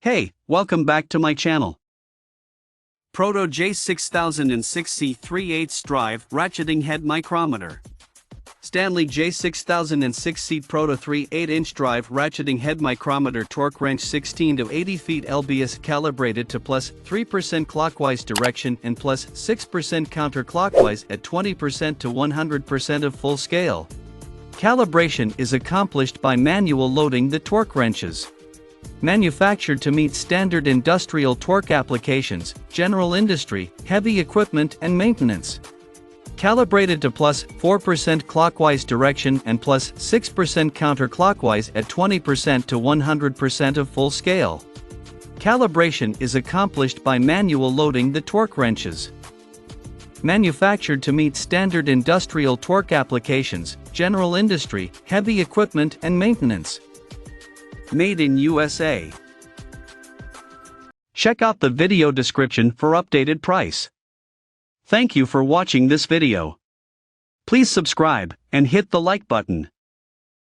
Hey, welcome back to my channel. Proto J6006C 3/8 drive ratcheting head micrometer. Stanley J6006C Proto 3/8" drive ratcheting head micrometer torque wrench 16 to 80 feet lbs calibrated to plus 3% clockwise direction and plus 6% counterclockwise at 20% to 100% of full scale. Calibration is accomplished by manual loading the torque wrenches. Manufactured to meet standard industrial torque applications, general industry, heavy equipment and maintenance. Calibrated to plus 4% clockwise direction and plus 6% counterclockwise at 20% to 100% of full scale. Calibration is accomplished by manual loading the torque wrenches. Manufactured to meet standard industrial torque applications, general industry, heavy equipment and maintenance. Made in USA. Check out the video description for updated price. Thank you for watching this video. Please subscribe and hit the like button.